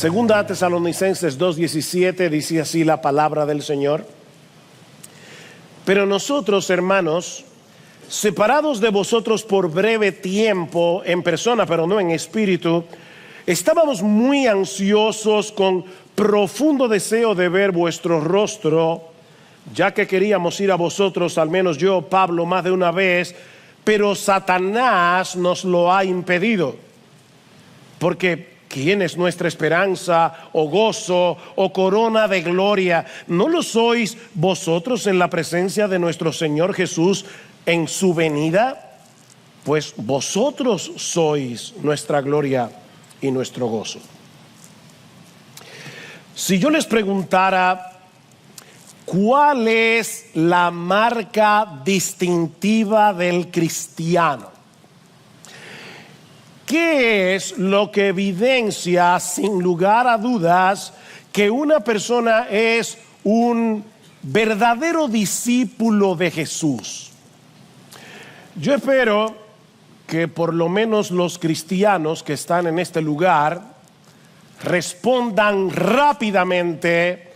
Segunda a Tesalonicenses 2:17 dice así la palabra del Señor. Pero nosotros, hermanos, separados de vosotros por breve tiempo en persona, pero no en espíritu, estábamos muy ansiosos con profundo deseo de ver vuestro rostro, ya que queríamos ir a vosotros, al menos yo, Pablo, más de una vez, pero Satanás nos lo ha impedido. Porque ¿quién es nuestra esperanza o gozo o corona de gloria? ¿No lo sois vosotros en la presencia de nuestro Señor Jesús en su venida? Pues vosotros sois nuestra gloria y nuestro gozo. Si yo les preguntara ¿cuál es la marca distintiva del cristiano? ¿Qué es lo que evidencia sin lugar a dudas que una persona es un verdadero discípulo de Jesús? Yo espero que por lo menos los cristianos que están en este lugar respondan rápidamente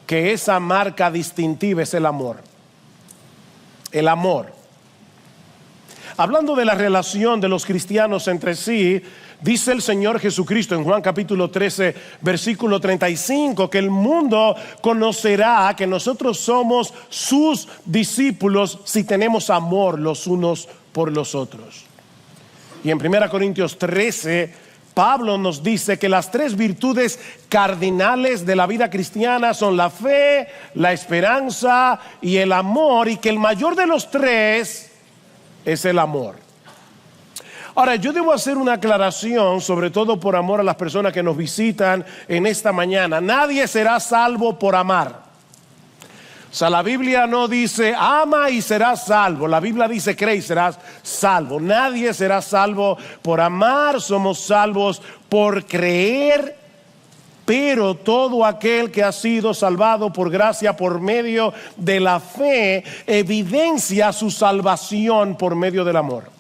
que esa marca distintiva es el amor. El amor. Hablando de la relación de los cristianos entre sí, dice el Señor Jesucristo en Juan capítulo 13, versículo 35, que el mundo conocerá que nosotros somos sus discípulos si tenemos amor los unos por los otros. Y en 1 Corintios 13, Pablo nos dice que las tres virtudes cardinales de la vida cristiana son la fe, la esperanza y el amor, y que el mayor de los tres es el amor. Ahora, yo debo hacer una aclaración, sobre todo por amor a las personas que nos visitan en esta mañana. Nadie será salvo por amar. O sea, la Biblia no dice ama y serás salvo. La Biblia dice cree y serás salvo. Nadie será salvo por amar. Somos salvos por creer. Pero todo aquel que ha sido salvado por gracia por medio de la fe evidencia su salvación por medio del amor.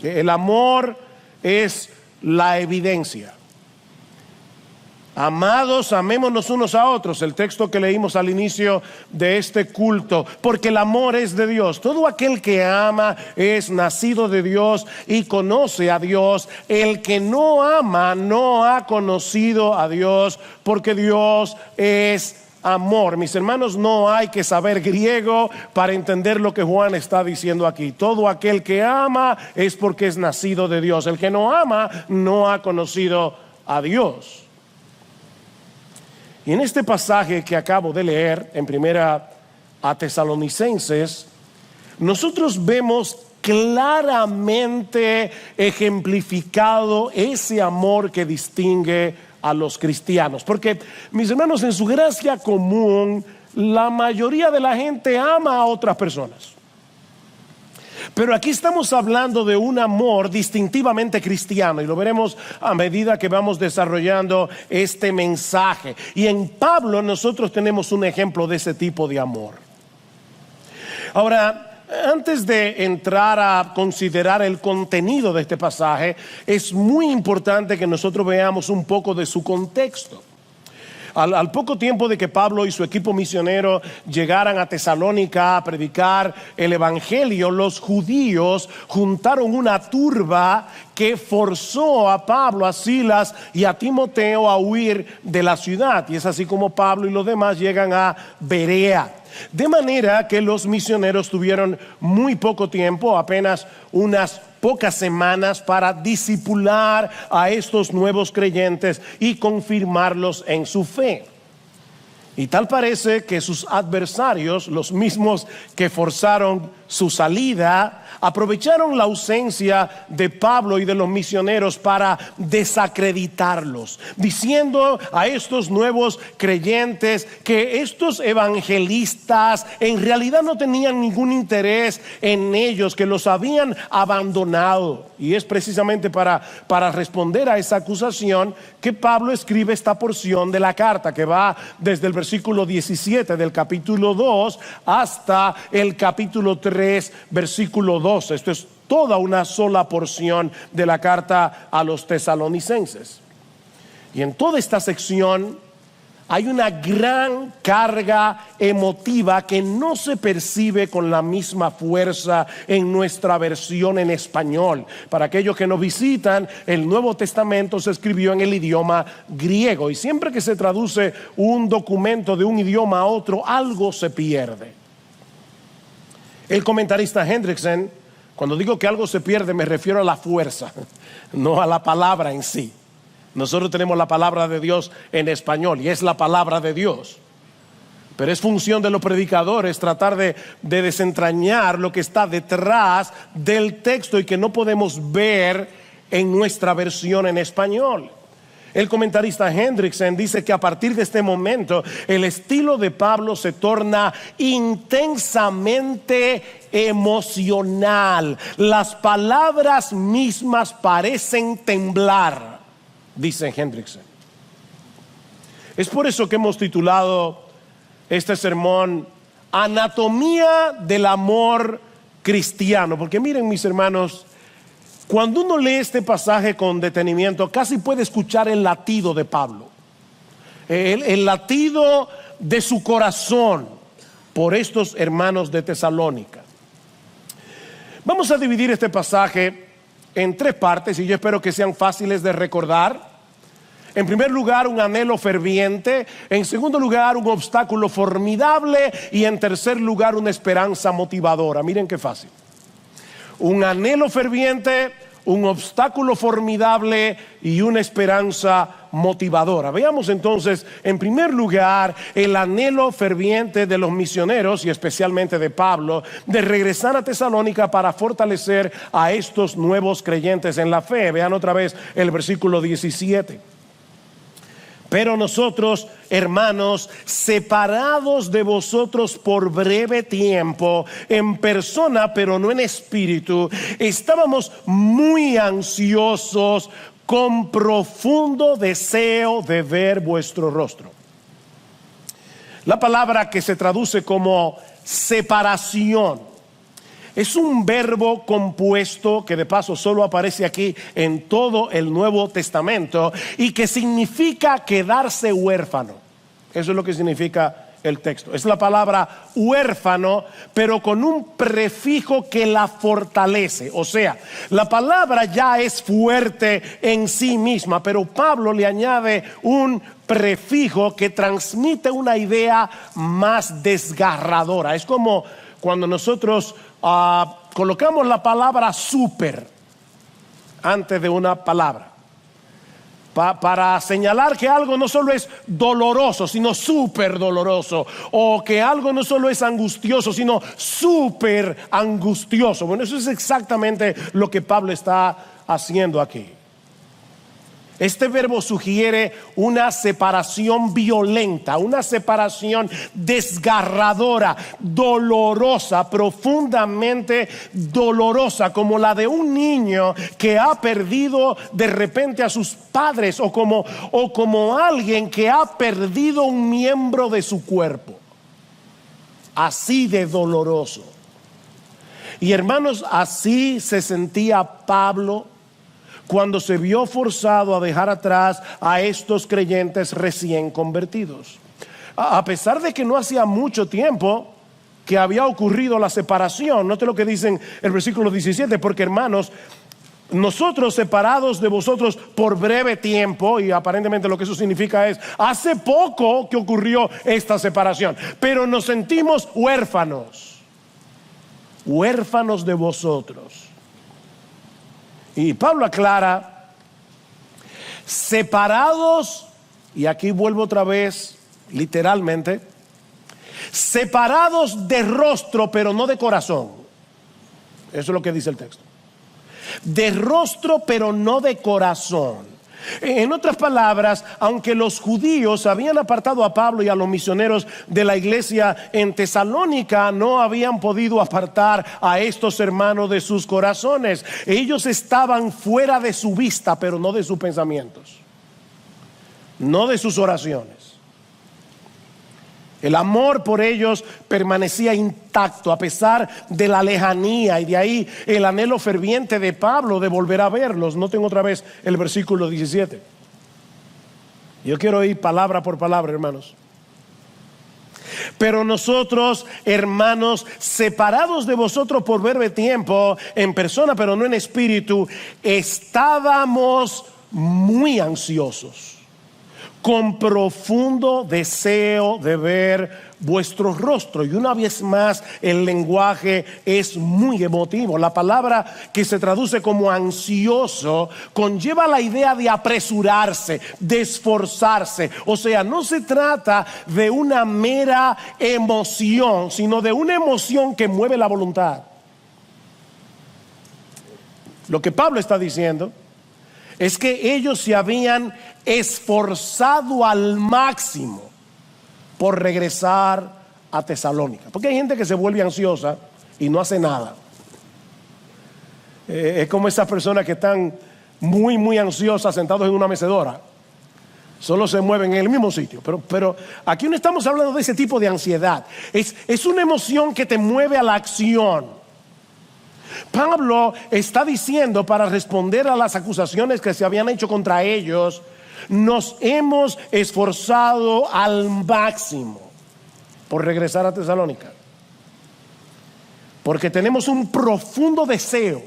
El amor es la evidencia. Amados, amémonos unos a otros, el texto que leímos al inicio de este culto, porque el amor es de Dios. Todo aquel que ama es nacido de Dios y conoce a Dios. El que no ama no ha conocido a Dios, porque Dios es amor. Mis hermanos, no hay que saber griego para entender lo que Juan está diciendo aquí. Todo aquel que ama es porque es nacido de Dios. El que no ama no ha conocido a Dios. Y en este pasaje que acabo de leer en 1 a Tesalonicenses, nosotros vemos claramente ejemplificado ese amor que distingue a los cristianos. Porque, mis hermanos, en su gracia común, la mayoría de la gente ama a otras personas. Pero aquí estamos hablando de un amor distintivamente cristiano, y lo veremos a medida que vamos desarrollando este mensaje. Y en Pablo nosotros tenemos un ejemplo de ese tipo de amor. Ahora, antes de entrar a considerar el contenido de este pasaje, es muy importante que nosotros veamos un poco de su contexto. Al poco tiempo de que Pablo y su equipo misionero llegaran a Tesalónica a predicar el evangelio, los judíos juntaron una turba que forzó a Pablo, a Silas y a Timoteo a huir de la ciudad. Y es así como Pablo y los demás llegan a Berea. De manera que los misioneros tuvieron muy poco tiempo, apenas unas pocas semanas, para discipular a estos nuevos creyentes y confirmarlos en su fe. Y tal parece que sus adversarios, los mismos que forzaron su salida, aprovecharon la ausencia de Pablo y de los misioneros para desacreditarlos, diciendo a estos nuevos creyentes que estos evangelistas en realidad no tenían ningún interés en ellos, que los habían abandonado. Y es precisamente para responder a esa acusación que Pablo escribe esta porción de la carta, que va desde el versículo 17 del capítulo 2 hasta el capítulo 3, versículo 12. Esto es toda una sola porción de la carta a los tesalonicenses. Y en toda esta sección hay una gran carga emotiva que no se percibe con la misma fuerza en nuestra versión en español. Para aquellos que nos visitan, el Nuevo Testamento se escribió en el idioma griego, y siempre que se traduce un documento de un idioma a otro, algo se pierde. El comentarista Hendrickson, cuando digo que algo se pierde, me refiero a la fuerza, no a la palabra en sí. Nosotros tenemos la palabra de Dios en español y es la palabra de Dios. Pero es función de los predicadores tratar de desentrañar lo que está detrás del texto y que no podemos ver en nuestra versión en español. El comentarista Hendrickson dice que a partir de este momento el estilo de Pablo se torna intensamente emocional. Las palabras mismas parecen temblar, dice Hendrickson. Es por eso que hemos titulado este sermón Anatomía del amor cristiano. Porque miren, mis hermanos, cuando uno lee este pasaje con detenimiento, casi puede escuchar el latido de Pablo, el latido de su corazón por estos hermanos de Tesalónica. Vamos a dividir este pasaje en tres partes y yo espero que sean fáciles de recordar. En primer lugar, un anhelo ferviente. En segundo lugar, un obstáculo formidable. Y en tercer lugar, una esperanza motivadora. Miren qué fácil. Un anhelo ferviente, un obstáculo formidable y una esperanza motivadora. Veamos entonces, en primer lugar, el anhelo ferviente de los misioneros y especialmente de Pablo de regresar a Tesalónica para fortalecer a estos nuevos creyentes en la fe. Vean otra vez el versículo 17. Pero nosotros, hermanos, separados de vosotros por breve tiempo, en persona pero no en espíritu, estábamos muy ansiosos con profundo deseo de ver vuestro rostro. La palabra que se traduce como separación es un verbo compuesto que de paso solo aparece aquí en todo el Nuevo Testamento y que significa quedarse huérfano. Eso es lo que significa el texto. Es la palabra huérfano, pero con un prefijo que la fortalece. O sea, la palabra ya es fuerte en sí misma, pero Pablo le añade un prefijo que transmite una idea más desgarradora. Es como cuando nosotros colocamos la palabra súper antes de una palabra para señalar que algo no solo es doloroso, sino súper doloroso, o que algo no solo es angustioso, sino súper angustioso. Bueno, eso es exactamente lo que Pablo está haciendo aquí. Este verbo sugiere una separación violenta, una separación desgarradora, dolorosa, profundamente dolorosa, como la de un niño que ha perdido de repente a sus padres o como alguien que ha perdido un miembro de su cuerpo. Así de doloroso. Y hermanos, así se sentía Pablo cuando se vio forzado a dejar atrás a estos creyentes recién convertidos. A pesar de que no hacía mucho tiempo que había ocurrido la separación, note lo que dice el versículo 17, porque hermanos, nosotros separados de vosotros por breve tiempo, y aparentemente lo que eso significa es, hace poco que ocurrió esta separación, pero nos sentimos huérfanos de vosotros. Y Pablo aclara, separados, y aquí vuelvo otra vez, literalmente, separados de rostro, pero no de corazón. Eso es lo que dice el texto. De rostro, pero no de corazón. En otras palabras, aunque los judíos habían apartado a Pablo y a los misioneros de la iglesia en Tesalónica, no habían podido apartar a estos hermanos de sus corazones. Ellos estaban fuera de su vista, pero no de sus pensamientos, no de sus oraciones. El amor por ellos permanecía intacto a pesar de la lejanía, y de ahí el anhelo ferviente de Pablo de volver a verlos. Noten otra vez el versículo 17. Yo quiero ir palabra por palabra, hermanos. Pero nosotros, hermanos, separados de vosotros por breve tiempo, en persona pero no en espíritu, estábamos muy ansiosos, con profundo deseo de ver vuestro rostro. Y una vez más, el lenguaje es muy emotivo. La palabra que se traduce como ansioso conlleva la idea de apresurarse, de esforzarse. O sea, no se trata de una mera emoción, sino de una emoción que mueve la voluntad. Lo que Pablo está diciendo es que ellos se habían esforzado al máximo por regresar a Tesalónica. Porque hay gente que se vuelve ansiosa y no hace nada. Es como esas personas que están muy ansiosas sentados en una mecedora. Solo se mueven en el mismo sitio. Pero aquí no estamos hablando de ese tipo de ansiedad. Es una emoción que te mueve a la acción. Pablo está diciendo, para responder a las acusaciones que se habían hecho contra ellos, nos hemos esforzado al máximo por regresar a Tesalónica, porque tenemos un profundo deseo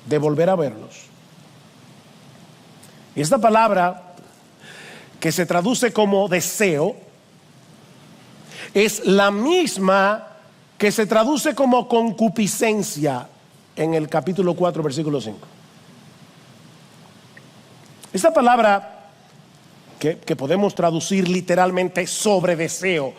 de volver a verlos. Y esta palabra, que se traduce como deseo, es la misma que se traduce como concupiscencia en el capítulo 4, versículo 5. Esta palabra, que podemos traducir literalmente sobre deseo,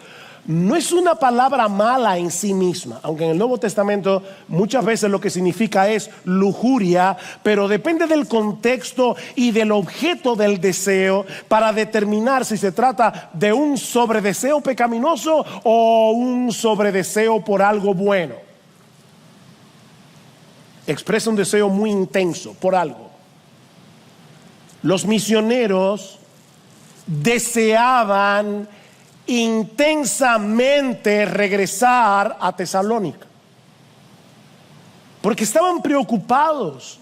no es una palabra mala en sí misma, aunque en el Nuevo Testamento muchas veces lo que significa es lujuria, pero depende del contexto y del objeto del deseo para determinar si se trata de un sobredeseo pecaminoso o un sobredeseo por algo bueno. Expresa un deseo muy intenso por algo. Los misioneros deseaban intensamente regresar a Tesalónica, porque estaban preocupados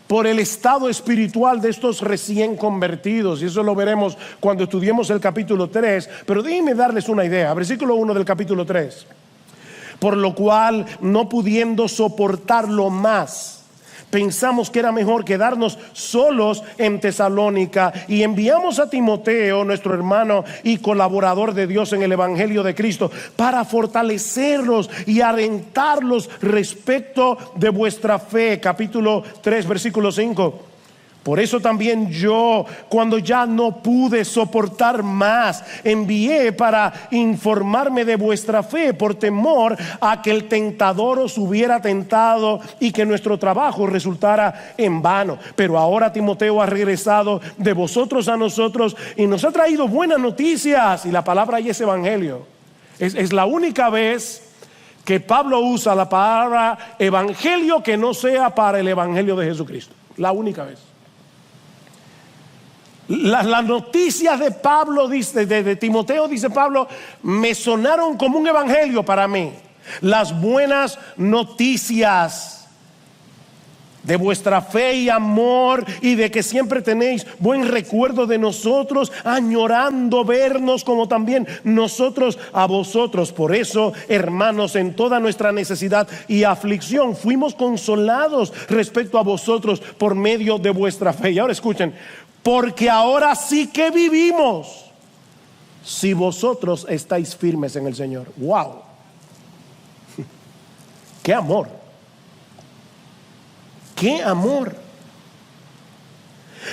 por el estado espiritual de estos recién convertidos, y eso lo veremos cuando estudiemos el capítulo 3. Pero déjenme darles una idea. Versículo 1 del capítulo 3. Por lo cual, no pudiendo soportarlo más, pensamos que era mejor quedarnos solos en Tesalónica, y enviamos a Timoteo, nuestro hermano y colaborador de Dios en el Evangelio de Cristo, para fortalecerlos y alentarlos respecto de vuestra fe. Capítulo 3, versículo 5. Por eso también yo, cuando ya no pude soportar más, envié para informarme de vuestra fe, por temor a que el tentador os hubiera tentado y que nuestro trabajo resultara en vano. Pero ahora Timoteo ha regresado de vosotros a nosotros y nos ha traído buenas noticias. Y la palabra ahí es evangelio. Es la única vez que Pablo usa la palabra evangelio que no sea para el evangelio de Jesucristo. La única vez. Las noticias de Pablo, de Timoteo, dice Pablo, me sonaron como un evangelio para mí. Las buenas noticias de vuestra fe y amor, y de que siempre tenéis buen recuerdo de nosotros, añorando vernos como también nosotros a vosotros. Por eso, hermanos, en toda nuestra necesidad y aflicción fuimos consolados respecto a vosotros por medio de vuestra fe. Y ahora escuchen: porque ahora sí que vivimos si vosotros estáis firmes en el Señor. ¡Wow! ¡Qué amor! ¡Qué amor!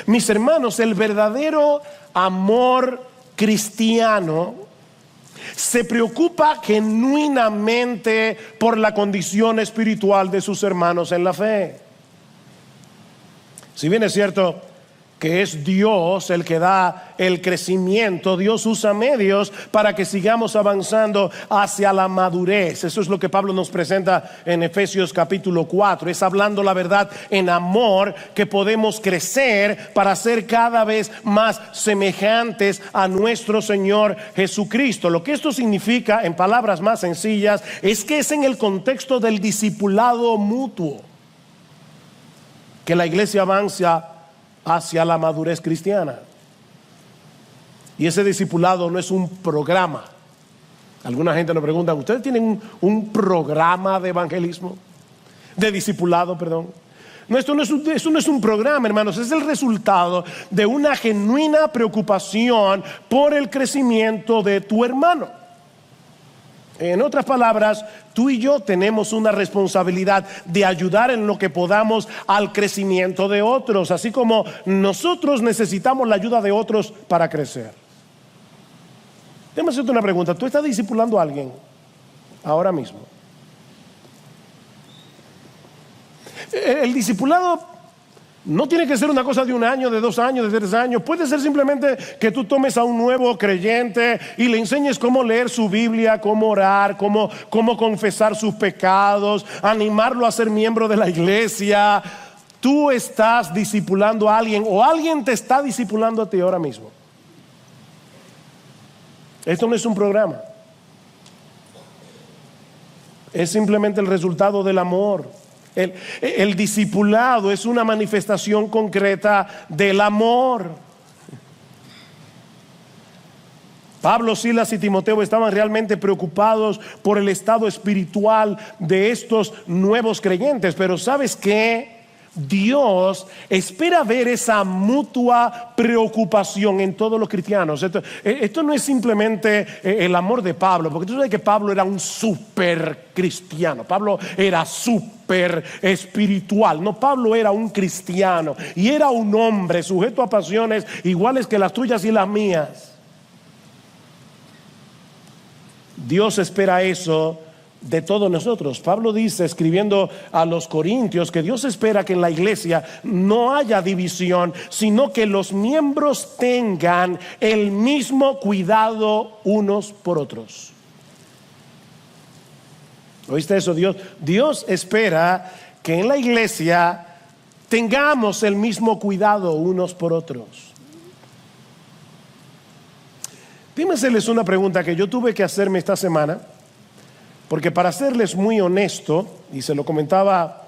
Mis hermanos, el verdadero amor cristiano se preocupa genuinamente por la condición espiritual de sus hermanos en la fe. Si bien es cierto que es Dios el que da el crecimiento, Dios usa medios para que sigamos avanzando hacia la madurez. Eso es lo que Pablo nos presenta en Efesios capítulo 4. Es hablando la verdad en amor que podemos crecer para ser cada vez más semejantes a nuestro Señor Jesucristo. Lo que esto significa, en palabras más sencillas, es que es en el contexto del discipulado mutuo que la iglesia avanza hacia la madurez cristiana. Y ese discipulado no es un programa. Alguna gente nos pregunta, ¿ustedes tienen un programa de evangelismo? De discipulado, perdón. No, esto no es un programa, hermanos, es el resultado de una genuina preocupación por el crecimiento de tu hermano. En otras palabras, tú y yo tenemos una responsabilidad de ayudar en lo que podamos al crecimiento de otros, así como nosotros necesitamos la ayuda de otros para crecer. Déjame hacerte una pregunta. ¿Tú estás discipulando a alguien ahora mismo? El discipulado no tiene que ser una cosa de 1 año, de 2 años, de 3 años. Puede ser simplemente que tú tomes a un nuevo creyente y le enseñes cómo leer su Biblia, cómo orar, cómo confesar sus pecados, animarlo a ser miembro de la iglesia. Tú estás discipulando a alguien o alguien te está discipulando a ti ahora mismo. Esto no es un programa. Es simplemente el resultado del amor. El discipulado es una manifestación concreta del amor. Pablo, Silas y Timoteo estaban realmente preocupados por el estado espiritual de estos nuevos creyentes. Pero ¿sabes qué? Dios espera ver esa mutua preocupación en todos los cristianos. Esto no es simplemente el amor de Pablo, porque tú sabes que Pablo era un súper cristiano. Pablo era súper espiritual. No, Pablo era un cristiano y era un hombre sujeto a pasiones iguales que las tuyas y las mías. Dios espera eso de todos nosotros. Pablo dice, escribiendo a los Corintios, que Dios espera que en la iglesia no haya división, sino que los miembros tengan el mismo cuidado unos por otros. ¿Oíste eso? Dios espera que en la iglesia tengamos el mismo cuidado unos por otros. Dime hacerles una pregunta que yo tuve que hacerme esta semana. Porque para serles muy honesto, y se lo comentaba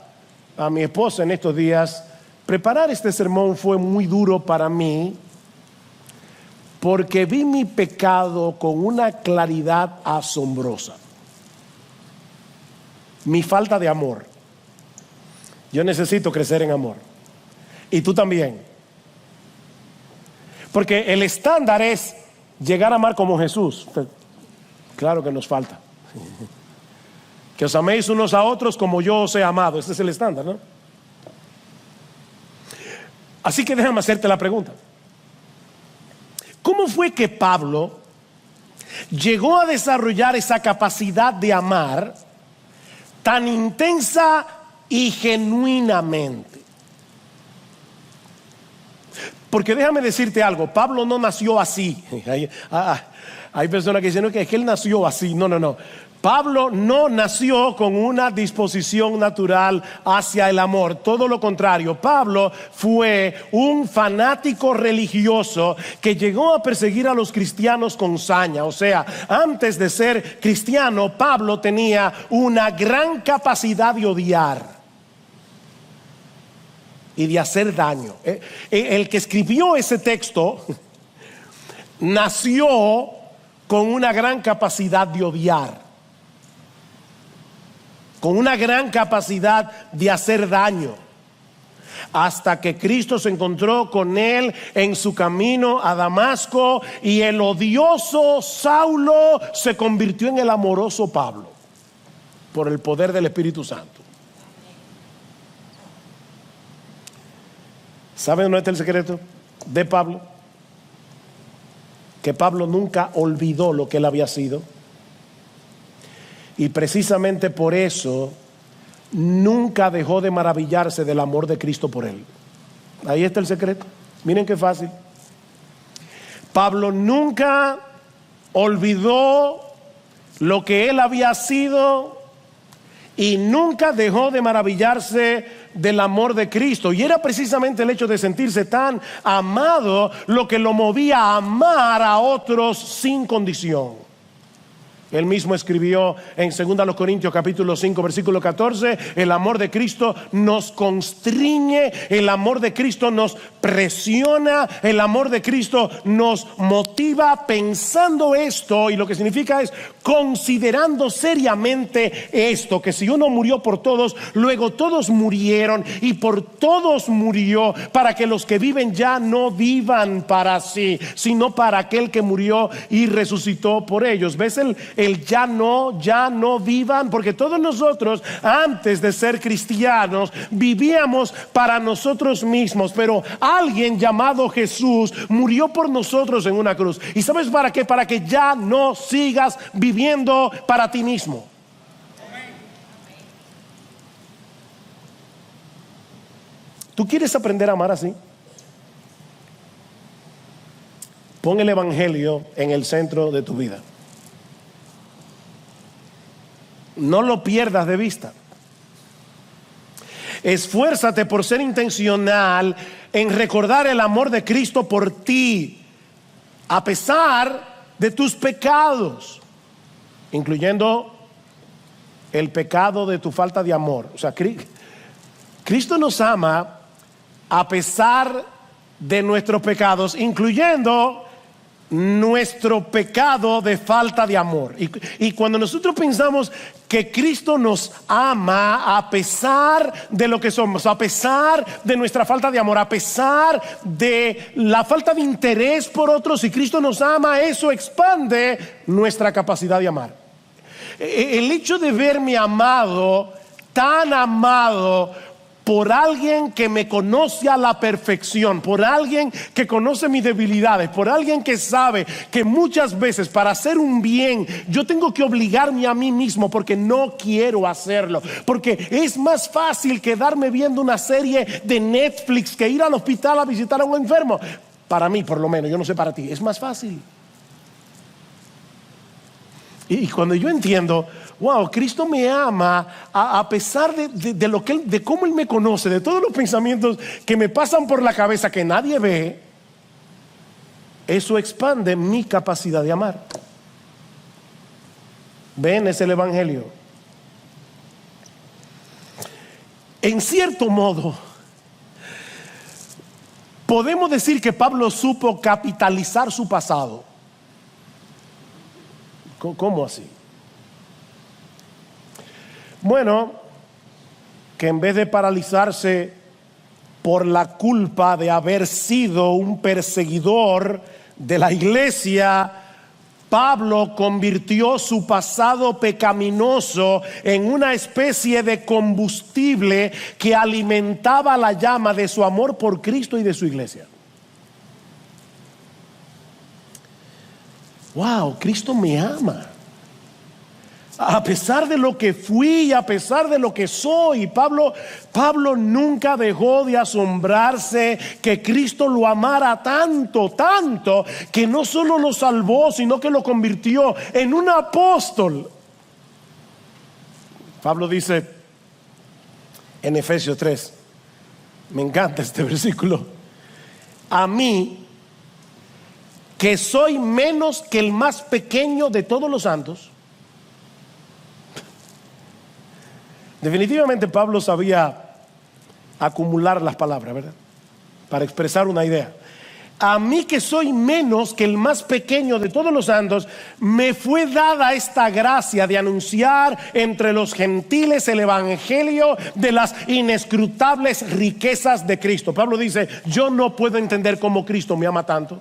a mi esposa en estos días, preparar este sermón fue muy duro para mí, porque vi mi pecado con una claridad asombrosa. Mi falta de amor. Yo necesito crecer en amor. Y tú también. Porque el estándar es llegar a amar como Jesús. Claro que nos falta. Que os améis unos a otros como yo os he amado. Ese es el estándar, ¿no? Así que déjame hacerte la pregunta. ¿Cómo fue que Pablo llegó a desarrollar esa capacidad de amar tan intensa y genuinamente? Porque déjame decirte algo, Pablo no nació así. Hay personas que dicen que él nació así. No. Pablo no nació con una disposición natural hacia el amor. Todo lo contrario, Pablo fue un fanático religioso que llegó a perseguir a los cristianos con saña. O sea, antes de ser cristiano, Pablo tenía una gran capacidad de odiar y de hacer daño. El que escribió ese texto nació con una gran capacidad de odiar, con una gran capacidad de hacer daño, hasta que Cristo se encontró con él en su camino a Damasco y el odioso Saulo se convirtió en el amoroso Pablo por el poder del Espíritu Santo. ¿Saben dónde está el secreto de Pablo? Que Pablo nunca olvidó lo que él había sido. Y precisamente por eso nunca dejó de maravillarse del amor de Cristo por él. Ahí está el secreto. Miren qué fácil. Pablo nunca olvidó lo que él había sido y nunca dejó de maravillarse del amor de Cristo. Y era precisamente el hecho de sentirse tan amado lo que lo movía a amar a otros sin condición. Él mismo escribió en 2 Corintios capítulo 5 versículo 14, el amor de Cristo nos constriñe, el amor de Cristo nos presiona, el amor de Cristo nos motiva pensando esto, y lo que significa es considerando seriamente esto, que si uno murió por todos, luego todos murieron y por todos murió, para que los que viven ya no vivan para sí, sino para aquel que murió y resucitó por ellos. ¿Ves el ya no vivan? Porque todos nosotros antes de ser cristianos vivíamos para nosotros mismos, pero alguien llamado Jesús murió por nosotros en una cruz. ¿Y sabes para qué? Para que ya no sigas viviendo para ti mismo. ¿Tú quieres aprender a amar así? Pon el evangelio en el centro de tu vida. No lo pierdas de vista. Esfuérzate por ser intencional en recordar el amor de Cristo por ti, a pesar de tus pecados, incluyendo el pecado de tu falta de amor. O sea, Cristo nos ama a pesar de nuestros pecados, incluyendo nuestro pecado de falta de amor. Y cuando nosotros pensamos que Cristo nos ama a pesar de lo que somos, a pesar de nuestra falta de amor, a pesar de la falta de interés por otros, y Cristo nos ama, eso expande nuestra capacidad de amar. El hecho de verme amado, tan amado por alguien que me conoce a la perfección, por alguien que conoce mis debilidades, por alguien que sabe que muchas veces para hacer un bien yo tengo que obligarme a mí mismo porque no quiero hacerlo, porque es más fácil quedarme viendo una serie de Netflix que ir al hospital a visitar a un enfermo. Para mí, por lo menos, yo no sé para ti, es más fácil. Y cuando yo entiendo, wow, Cristo me ama a pesar de lo que de cómo Él me conoce, de todos los pensamientos que me pasan por la cabeza que nadie ve, eso expande mi capacidad de amar. Ven, es el evangelio. En cierto modo, podemos decir que Pablo supo capitalizar su pasado. ¿Cómo así? Bueno, que en vez de paralizarse por la culpa de haber sido un perseguidor de la iglesia, Pablo convirtió su pasado pecaminoso en una especie de combustible que alimentaba la llama de su amor por Cristo y de su iglesia. Wow, Cristo me ama. A pesar de lo que fui, a pesar de lo que soy, Pablo nunca dejó de asombrarse que Cristo lo amara tanto, que no solo lo salvó, sino que lo convirtió en un apóstol. Pablo dice en Efesios 3, me encanta este versículo: a mí, que soy menos que el más pequeño de todos los santos. Definitivamente Pablo sabía acumular las palabras, ¿verdad? Para expresar una idea. A mí, que soy menos que el más pequeño de todos los santos, me fue dada esta gracia de anunciar entre los gentiles el evangelio de las inescrutables riquezas de Cristo. Pablo dice, yo no puedo entender cómo Cristo me ama tanto.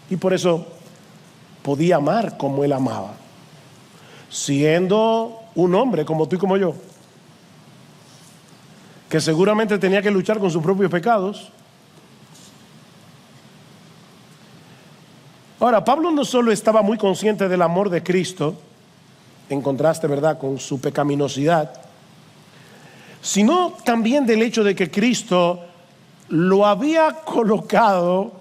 Y por eso podía amar como Él amaba, siendo un hombre como tú y como yo, que seguramente tenía que luchar con sus propios pecados. Ahora, Pablo no solo estaba muy consciente del amor de Cristo, en contraste, ¿verdad?, con su pecaminosidad, sino también del hecho de que Cristo lo había colocado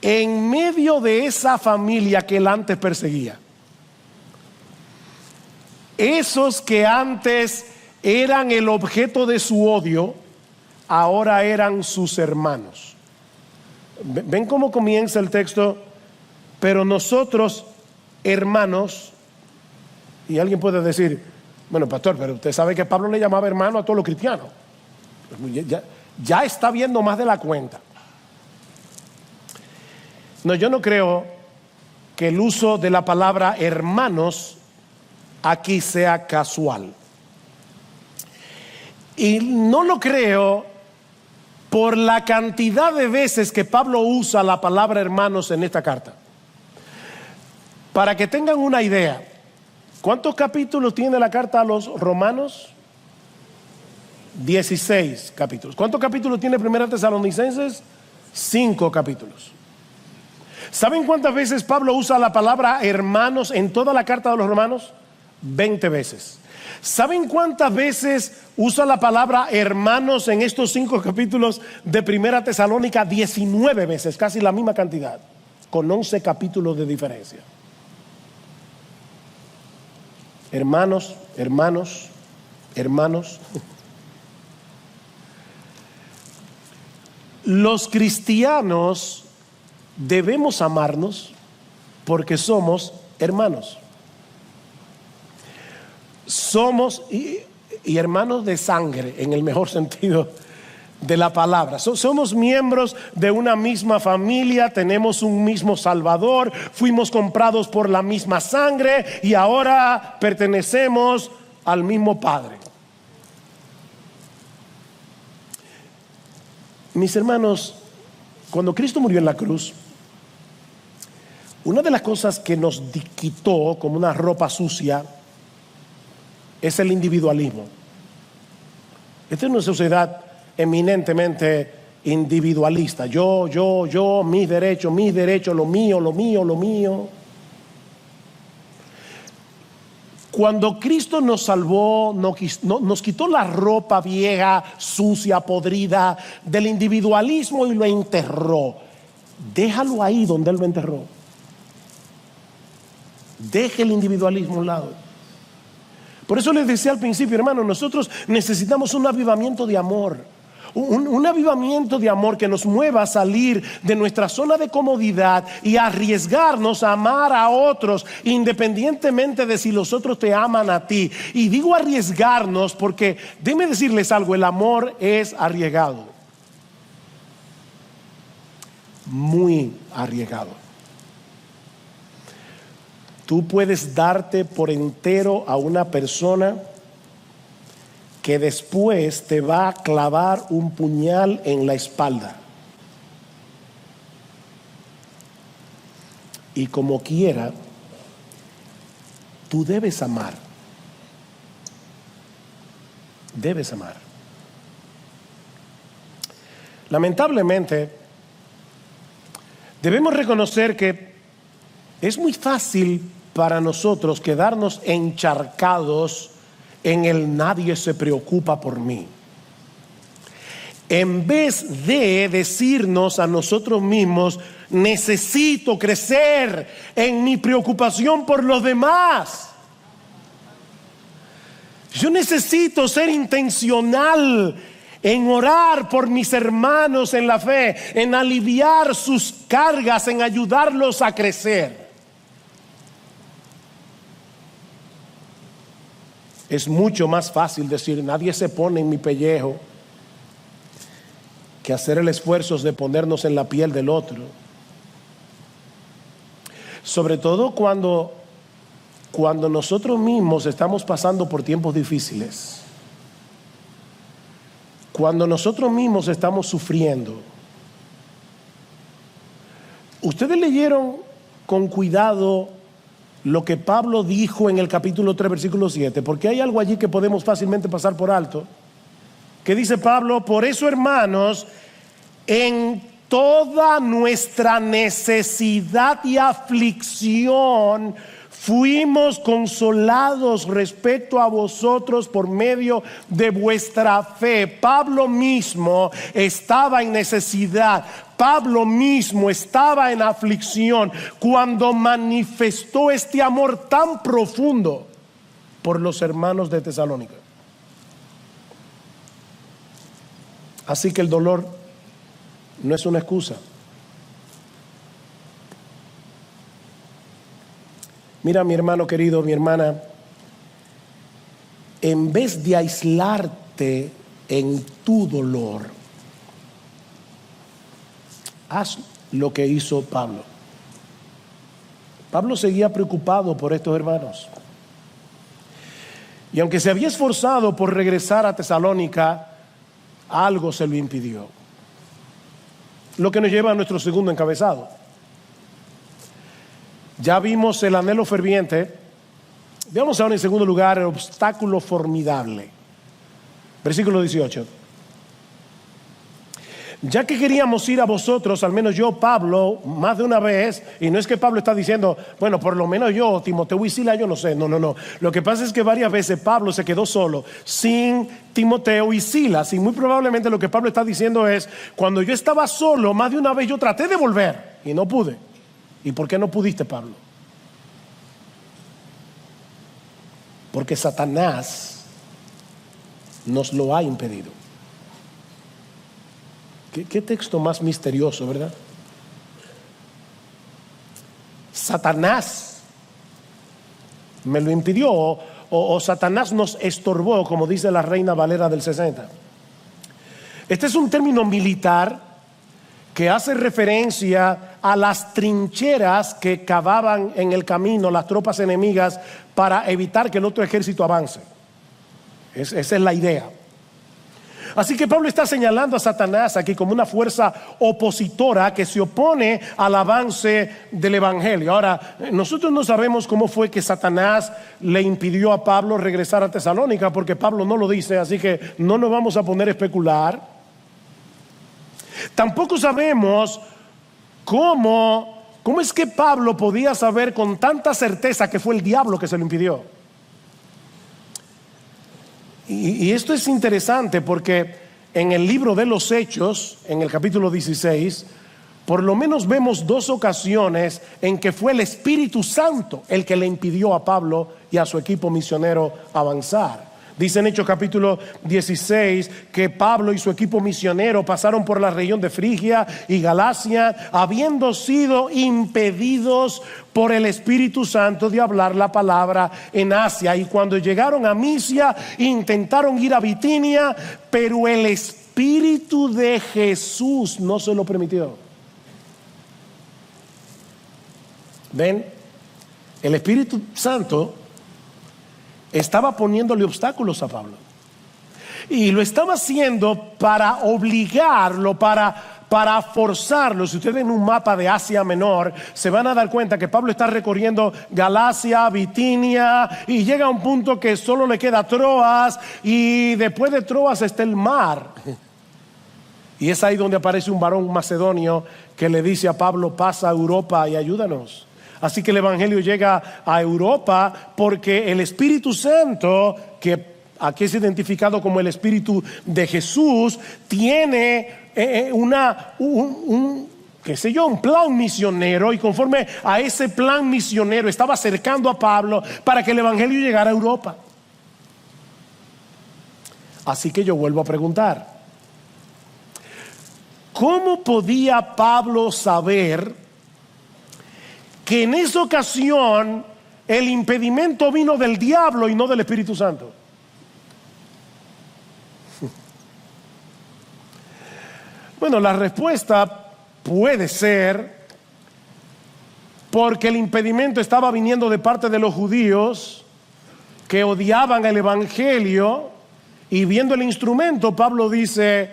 en medio de esa familia que él antes perseguía. Esos que antes eran el objeto de su odio, ahora eran sus hermanos. ¿Ven cómo comienza el texto? Pero nosotros, hermanos, y alguien puede decir, Bueno, pastor, pero usted sabe que Pablo le llamaba hermano a todos los cristianos. Ya está viendo más de la cuenta. No, yo no creo que el uso de la palabra hermanos aquí sea casual. Y no lo creo por la cantidad de veces que Pablo usa la palabra hermanos en esta carta. Para que tengan una idea, ¿cuántos capítulos tiene la carta a los romanos? 16 capítulos. ¿Cuántos capítulos tiene Primera Tesalonicenses? 5 capítulos. ¿Saben cuántas veces Pablo usa la palabra hermanos en toda la carta de los romanos? 20 veces. ¿Saben cuántas veces usa la palabra hermanos en estos 5 capítulos de Primera Tesalónica? 19 veces, casi la misma cantidad, con 11 capítulos de diferencia. Hermanos, hermanos, hermanos. Los cristianos debemos amarnos porque somos hermanos. Somos y hermanos de sangre, en el mejor sentido de la palabra. Somos miembros de una misma familia, tenemos un mismo Salvador, fuimos comprados por la misma sangre y ahora pertenecemos al mismo Padre. Mis hermanos, cuando Cristo murió en la cruz, una de las cosas que nos quitó como una ropa sucia es el individualismo. Esta es una sociedad eminentemente individualista. Yo, mis derechos, lo mío. Cuando Cristo nos salvó, nos quitó la ropa vieja, sucia, podrida del individualismo y lo enterró. Déjalo ahí donde Él lo enterró. Deje el individualismo a un lado. Por eso les decía al principio, hermano, nosotros necesitamos un avivamiento de amor. Un avivamiento de amor que nos mueva a salir de nuestra zona de comodidad y arriesgarnos a amar a otros, independientemente de si los otros te aman a ti. Y digo arriesgarnos porque, déjenme decirles algo, el amor es arriesgado. Muy arriesgado. Tú puedes darte por entero a una persona que después te va a clavar un puñal en la espalda. Y como quiera, tú debes amar. Debes amar. Lamentablemente, debemos reconocer que es muy fácil para nosotros quedarnos encharcados en el nadie se preocupa por mí, en vez de decirnos a nosotros mismos: necesito crecer en mi preocupación por los demás. Yo necesito ser intencional en orar por mis hermanos en la fe, en aliviar sus cargas, en ayudarlos a crecer. Es mucho más fácil decir: nadie se pone en mi pellejo, que hacer el esfuerzo de ponernos en la piel del otro. Sobre todo cuando nosotros mismos estamos pasando por tiempos difíciles, cuando nosotros mismos estamos sufriendo. Ustedes leyeron con cuidado lo que Pablo dijo en el capítulo 3, versículo 7, porque hay algo allí que podemos fácilmente pasar por alto, que dice Pablo: por eso, hermanos, en toda nuestra necesidad y aflicción fuimos consolados respecto a vosotros por medio de vuestra fe. Pablo mismo estaba en necesidad. Pablo mismo estaba en aflicción cuando manifestó este amor tan profundo por los hermanos de Tesalónica. Así que el dolor no es una excusa. Mira, mi hermano querido, mi hermana, en vez de aislarte en tu dolor, haz lo que hizo Pablo. Pablo seguía preocupado por estos hermanos. Y aunque se había esforzado por regresar a Tesalónica, algo se lo impidió. Lo que nos lleva a nuestro segundo encabezado. Ya vimos el anhelo ferviente. Veamos ahora en segundo lugar el obstáculo formidable. Versículo 18. Ya que queríamos ir a vosotros, al menos yo, Pablo, más de una vez, y no es que Pablo está diciendo, bueno, por lo menos yo, Timoteo y Sila, yo no sé, no. Lo que pasa es que varias veces Pablo se quedó solo, sin Timoteo y Silas, y muy probablemente lo que Pablo está diciendo es, cuando yo estaba solo, más de una vez yo traté de volver, y no pude. ¿Y por qué no pudiste, Pablo? Porque Satanás nos lo ha impedido. ¿Qué texto más misterioso, verdad? Satanás me lo impidió o Satanás nos estorbó, como dice la Reina Valera del 60. Este es un término militar que hace referencia a las trincheras que cavaban en el camino las tropas enemigas para evitar que el otro ejército avance. Esa es la idea. Así que Pablo está señalando a Satanás aquí como una fuerza opositora que se opone al avance del evangelio. Ahora, nosotros no sabemos cómo fue que Satanás le impidió a Pablo regresar a Tesalónica, porque Pablo no lo dice, así que no nos vamos a poner a especular. Tampoco sabemos cómo es que Pablo podía saber con tanta certeza que fue el diablo que se lo impidió. Y esto es interesante porque en el libro de los Hechos, en el capítulo 16, por lo menos vemos 2 ocasiones en que fue el Espíritu Santo el que le impidió a Pablo y a su equipo misionero avanzar. Dice en Hechos capítulo 16 que Pablo y su equipo misionero pasaron por la región de Frigia y Galacia, habiendo sido impedidos por el Espíritu Santo de hablar la palabra en Asia. Y cuando llegaron a Misia, intentaron ir a Bitinia, pero el Espíritu de Jesús no se lo permitió. ¿Ven? El Espíritu Santo estaba poniéndole obstáculos a Pablo. Y lo estaba haciendo para obligarlo, para forzarlo. Si ustedes ven un mapa de Asia Menor, se van a dar cuenta que Pablo está recorriendo Galacia, Bitinia, y llega a un punto que solo le queda Troas, y después de Troas está el mar. Y es ahí donde aparece un varón macedonio que le dice a Pablo, pasa a Europa y ayúdanos. Así que el evangelio llega a Europa porque el Espíritu Santo, que aquí es identificado como el Espíritu de Jesús, tiene un plan misionero, y conforme a ese plan misionero estaba acercando a Pablo para que el evangelio llegara a Europa. Así que yo vuelvo a preguntar, ¿cómo podía Pablo saber que en esa ocasión el impedimento vino del diablo y no del Espíritu Santo? Bueno, la respuesta puede ser porque el impedimento estaba viniendo de parte de los judíos que odiaban el evangelio, y viendo el instrumento, Pablo dice,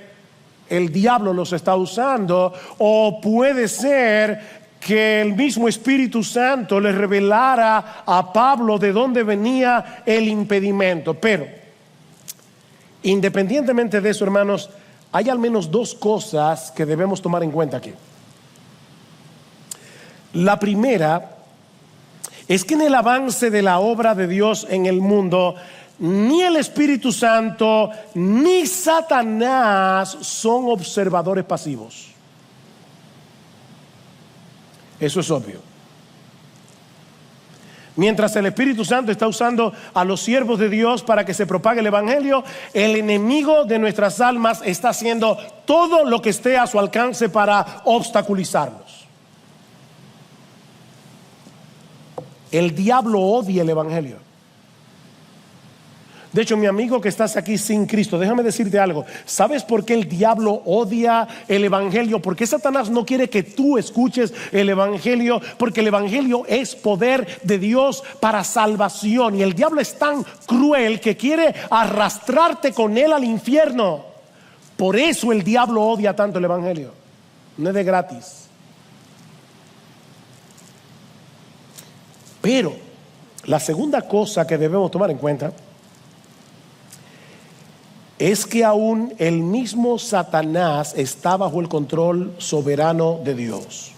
el diablo los está usando. O puede ser que el mismo Espíritu Santo le revelara a Pablo de dónde venía el impedimento. Pero independientemente de eso, hermanos, hay al menos 2 cosas que debemos tomar en cuenta aquí. La primera es que en el avance de la obra de Dios en el mundo, ni el Espíritu Santo ni Satanás son observadores pasivos. Eso es obvio. Mientras el Espíritu Santo está usando a los siervos de Dios para que se propague el evangelio, el enemigo de nuestras almas está haciendo todo lo que esté a su alcance para obstaculizarnos. El diablo odia el evangelio. De hecho, mi amigo que estás aquí sin Cristo, déjame decirte algo. ¿Sabes por qué el diablo odia el evangelio? Porque Satanás no quiere que tú escuches el evangelio, porque el evangelio es poder de Dios para salvación. Y el diablo es tan cruel que quiere arrastrarte con él al infierno. Por eso el diablo odia tanto el evangelio. No es de gratis. Pero la segunda cosa que debemos tomar en cuenta es que aún el mismo Satanás está bajo el control soberano de Dios.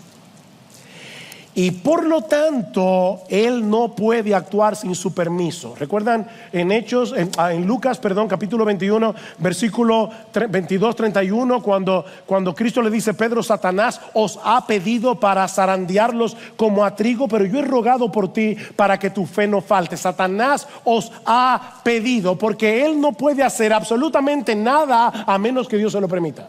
Y por lo tanto, él no puede actuar sin su permiso. ¿Recuerdan en Lucas, capítulo 21, versículo 22-31, cuando Cristo le dice: Pedro, Satanás os ha pedido para zarandearlos como a trigo, pero yo he rogado por ti para que tu fe no falte. Satanás os ha pedido, porque él no puede hacer absolutamente nada a menos que Dios se lo permita.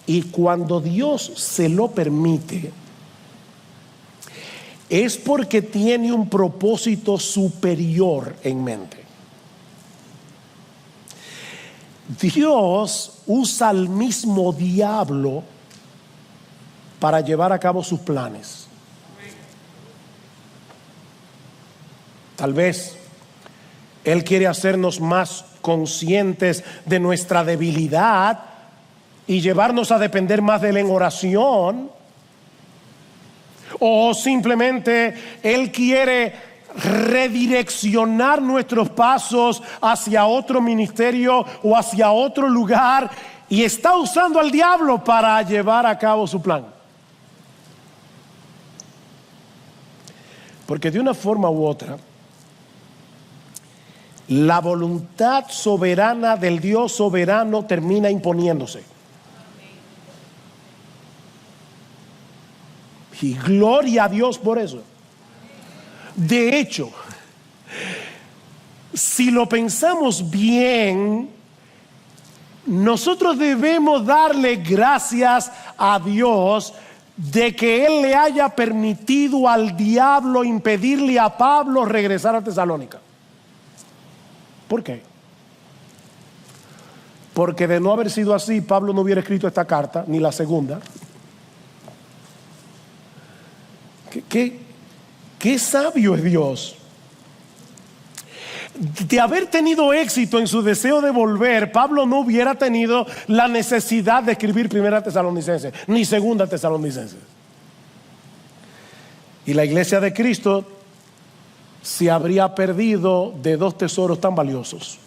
Y cuando Dios se lo permite, es porque tiene un propósito superior en mente. Dios usa al mismo diablo para llevar a cabo sus planes. Tal vez Él quiere hacernos más conscientes de nuestra debilidad y llevarnos a depender más de Él en oración. O simplemente Él quiere redireccionar nuestros pasos hacia otro ministerio o hacia otro lugar, y está usando al diablo para llevar a cabo su plan. Porque de una forma u otra, la voluntad soberana del Dios soberano termina imponiéndose. Y gloria a Dios por eso. De hecho, si lo pensamos bien, nosotros debemos darle gracias a Dios de que Él le haya permitido al diablo impedirle a Pablo regresar a Tesalónica. ¿Por qué? Porque de no haber sido así, Pablo no hubiera escrito esta carta, ni la segunda. Qué sabio es Dios. De haber tenido éxito en su deseo de volver, Pablo no hubiera tenido la necesidad de escribir Primera Tesalonicenses ni Segunda Tesalonicenses. Y la iglesia de Cristo se habría perdido de dos tesoros tan valiosos.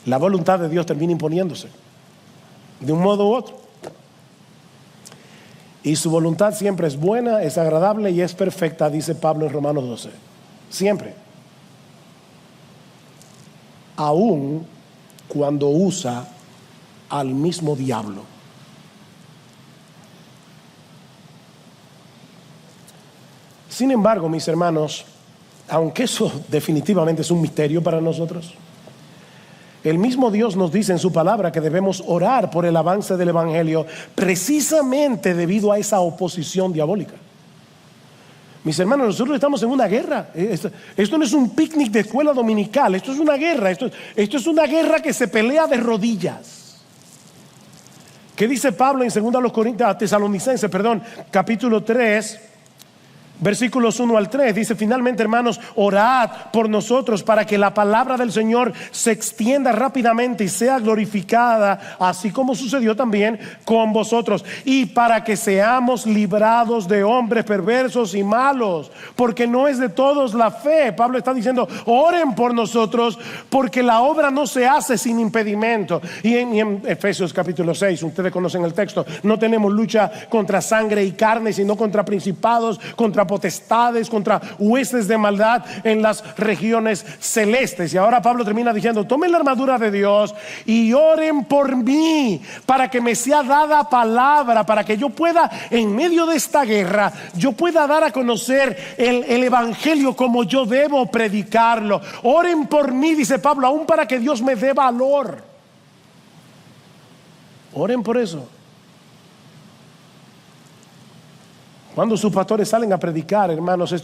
La voluntad de Dios termina imponiéndose de un modo u otro. Y su voluntad siempre es buena, es agradable y es perfecta, dice Pablo en Romanos 12. Siempre. Aun cuando usa al mismo diablo. Sin embargo, mis hermanos, aunque eso definitivamente es un misterio para nosotros, el mismo Dios nos dice en su palabra que debemos orar por el avance del evangelio, precisamente debido a esa oposición diabólica. Mis hermanos, nosotros estamos en una guerra. Esto no es un picnic de escuela dominical, esto es una guerra. Esto es una guerra que se pelea de rodillas. ¿Qué dice Pablo en 2 Tesalonicenses, capítulo 3? Versículos 1 al 3 dice: finalmente, hermanos, orad por nosotros para que la palabra del Señor se extienda rápidamente y sea glorificada, así como sucedió también con vosotros, y para que seamos librados de hombres perversos y malos, porque no es de todos la fe. Pablo está diciendo: oren por nosotros, porque la obra no se hace sin impedimento. Y en Efesios capítulo 6, ustedes conocen el texto: no tenemos lucha contra sangre y carne, sino contra principados, contra potestades, contra huestes de maldad en las regiones celestes. Y ahora Pablo termina diciendo: tomen la armadura de Dios y oren por mí, para que me sea dada palabra, para que yo pueda, en medio de esta guerra, yo pueda dar a conocer el evangelio como yo debo predicarlo. Oren por mí, dice Pablo, aún para que Dios me dé valor. Oren por eso. Cuando sus pastores salen a predicar, hermanos,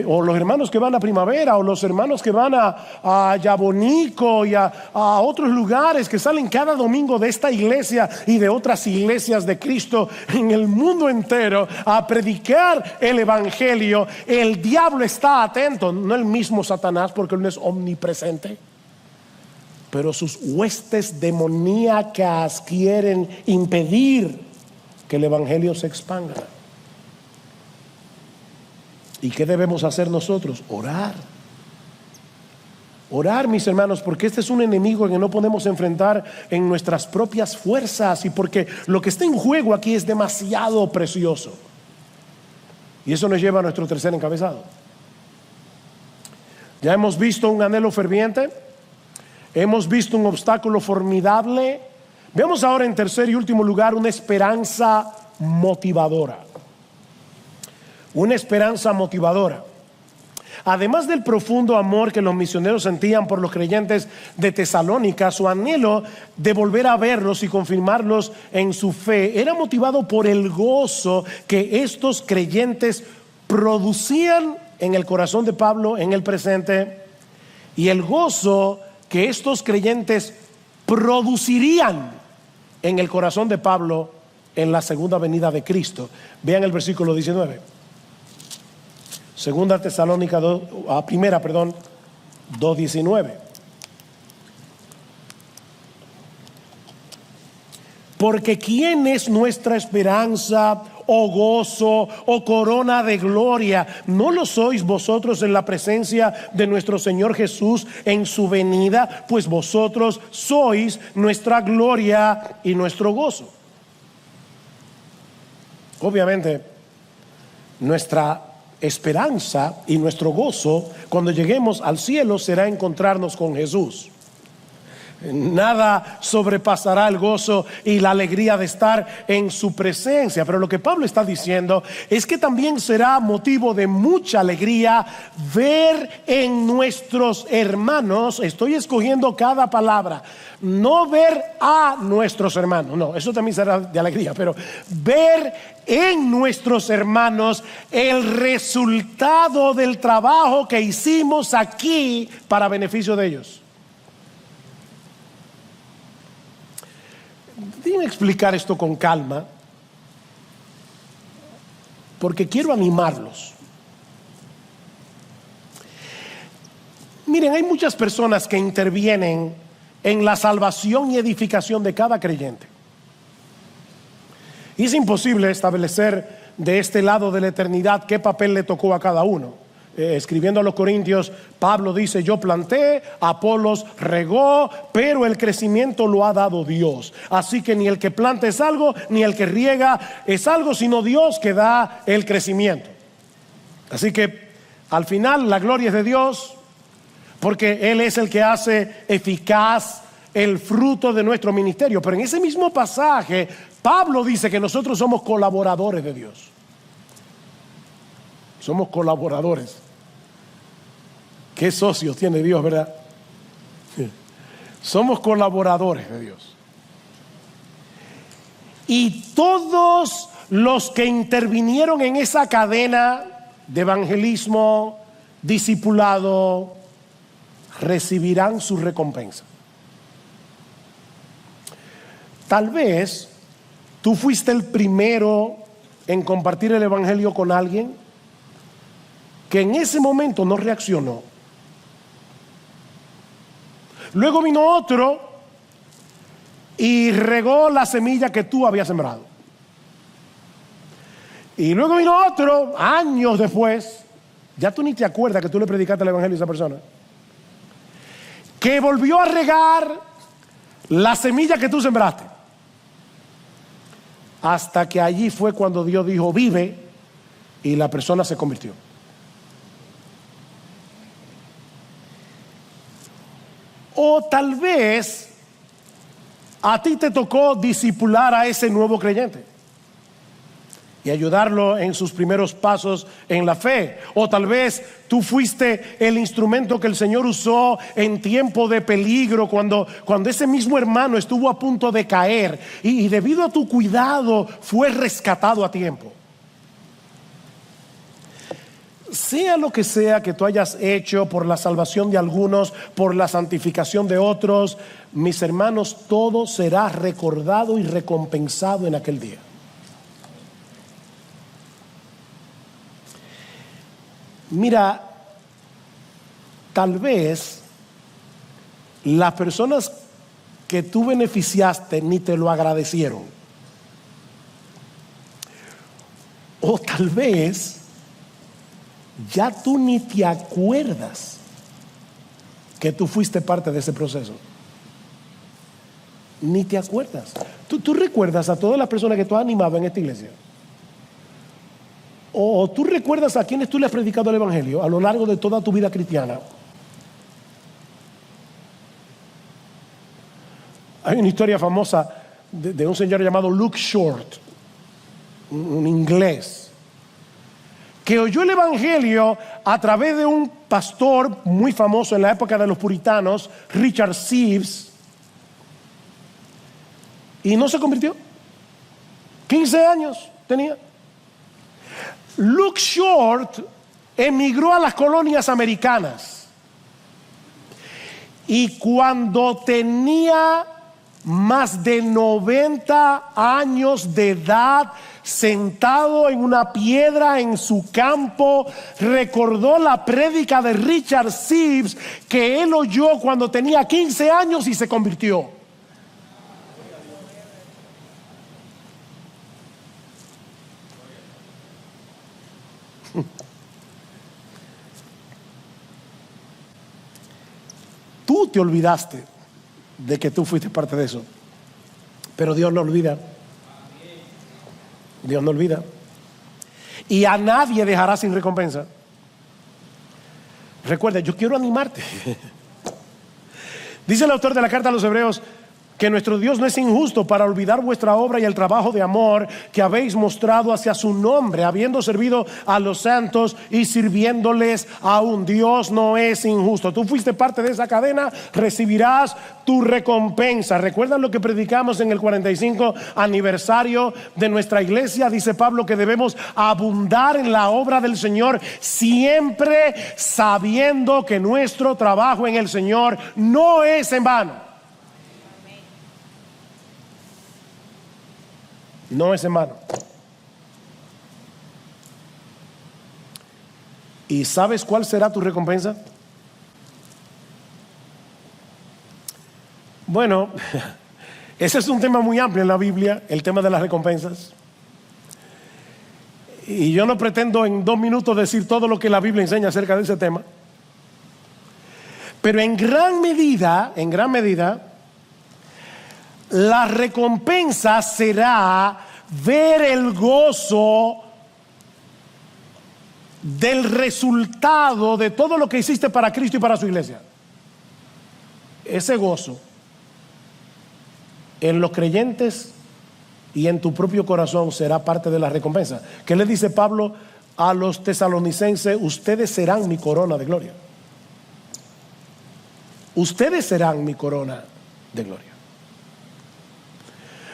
o los hermanos que van a Primavera, o los hermanos que van a Yabonico y a otros lugares, que salen cada domingo de esta iglesia y de otras iglesias de Cristo en el mundo entero a predicar el evangelio, el diablo está atento, no el mismo Satanás, porque él no es omnipresente, pero sus huestes demoníacas quieren impedir que el evangelio se expanda. ¿Y qué debemos hacer nosotros? Orar. Orar, mis hermanos, porque este es un enemigo que no podemos enfrentar en nuestras propias fuerzas, y porque lo que está en juego aquí es demasiado precioso. Y eso nos lleva a nuestro tercer encabezado. Ya hemos visto un anhelo ferviente, hemos visto un obstáculo formidable. Veamos ahora en tercer y último lugar una esperanza motivadora. Una esperanza motivadora. Además del profundo amor que los misioneros sentían por los creyentes de Tesalónica, su anhelo de volver a verlos y confirmarlos en su fe era motivado por el gozo que estos creyentes producían en el corazón de Pablo en el presente, y el gozo que estos creyentes producirían en el corazón de Pablo en la segunda venida de Cristo. Vean el versículo 19. Segunda Tesalónica 2:19. Porque ¿quién es nuestra esperanza, o gozo, o corona de gloria? ¿No lo sois vosotros en la presencia de nuestro Señor Jesús en su venida? Pues vosotros sois nuestra gloria y nuestro gozo. Obviamente, nuestra esperanza y nuestro gozo cuando lleguemos al cielo será encontrarnos con Jesús. Nada sobrepasará el gozo y la alegría de estar en su presencia. Pero lo que Pablo está diciendo es que también será motivo de mucha alegría ver en nuestros hermanos, estoy escogiendo cada palabra, no ver a nuestros hermanos, no, eso también será de alegría, pero ver en nuestros hermanos el resultado del trabajo que hicimos aquí para beneficio de ellos. Déjenme explicar esto con calma, porque quiero animarlos. Miren, hay muchas personas que intervienen en la salvación y edificación de cada creyente. Y es imposible establecer de este lado de la eternidad qué papel le tocó a cada uno. Escribiendo a los Corintios, Pablo dice: yo planté, Apolos regó, pero el crecimiento lo ha dado Dios. Así que ni el que planta es algo, ni el que riega es algo, sino Dios que da el crecimiento. Así que al final la gloria es de Dios, porque Él es el que hace eficaz el fruto de nuestro ministerio. Pero en ese mismo pasaje Pablo dice que nosotros somos colaboradores de Dios. Somos colaboradores. ¿Qué socios tiene Dios, verdad? Somos colaboradores de Dios. Y todos los que intervinieron en esa cadena de evangelismo, discipulado, recibirán su recompensa. Tal vez tú fuiste el primero en compartir el evangelio con alguien que en ese momento no reaccionó. Luego vino otro y regó la semilla que tú habías sembrado. Y luego vino otro, años después, ya tú ni te acuerdas que tú le predicaste el evangelio a esa persona, que volvió a regar la semilla que tú sembraste. Hasta que allí fue cuando Dios dijo: vive, y la persona se convirtió. O tal vez a ti te tocó discipular a ese nuevo creyente y ayudarlo en sus primeros pasos en la fe. O tal vez tú fuiste el instrumento que el Señor usó en tiempo de peligro, cuando ese mismo hermano estuvo a punto de caer, y debido a tu cuidado fue rescatado a tiempo. sea lo que sea que tú hayas hecho por la salvación de algunos, por la santificación de otros, mis hermanos, todo será recordado y recompensado en aquel día. Mira, tal vez las personas que tú beneficiaste ni te lo agradecieron. O tal vez ya tú ni te acuerdas que tú fuiste parte de ese proceso. Ni te acuerdas. ¿Tú recuerdas a todas las personas que tú has animado en esta iglesia? ¿O tú recuerdas a quienes tú le has predicado el evangelio a lo largo de toda tu vida cristiana? Hay una historia famosa de un señor llamado Luke Short, un inglés, que oyó el evangelio a través de un pastor muy famoso en la época de los puritanos, Richard Sibbes, y no se convirtió. 15 años tenía. Luke Short emigró a las colonias americanas y cuando tenía más de 90 años de edad, sentado en una piedra en su campo, recordó la prédica de Richard Sibbes que él oyó cuando tenía 15 años y se convirtió. Tú te olvidaste de que tú fuiste parte de eso, pero Dios no olvida. Dios no olvida. Y a nadie dejará sin recompensa. Recuerda, yo quiero animarte. Dice el autor de la carta a los Hebreos que nuestro Dios no es injusto para olvidar vuestra obra y el trabajo de amor que habéis mostrado hacia su nombre, habiendo servido a los santos y sirviéndoles aún. Dios no es injusto. Tú fuiste parte de esa cadena, recibirás tu recompensa. ¿Recuerdan lo que predicamos en el 45 aniversario de nuestra iglesia? Dice Pablo que debemos abundar en la obra del Señor, siempre sabiendo que nuestro trabajo en el Señor no es en vano. No es en vano. ¿Y sabes cuál será tu recompensa? Bueno, ese es un tema muy amplio en la Biblia, el tema de las recompensas. Y yo no pretendo en 2 minutos decir todo lo que la Biblia enseña acerca de ese tema. Pero en gran medida, la recompensa será ver el gozo del resultado de todo lo que hiciste para Cristo y para su iglesia. Ese gozo en los creyentes y en tu propio corazón será parte de la recompensa. ¿Qué le dice Pablo a los tesalonicenses? Ustedes serán mi corona de gloria. Ustedes serán mi corona de gloria.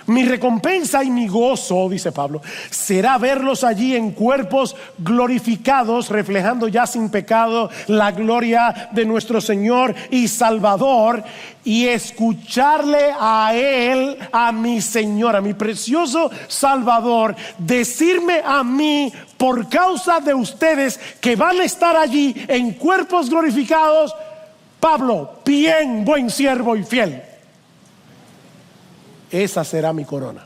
Mi recompensa y mi gozo, dice Pablo, será verlos allí en cuerpos glorificados, reflejando ya sin pecado la gloria de nuestro Señor y Salvador, y escucharle a Él, a mi Señor, a mi precioso Salvador, decirme a mí, por causa de ustedes que van a estar allí en cuerpos glorificados: Pablo, bien, buen siervo y fiel. Esa será mi corona.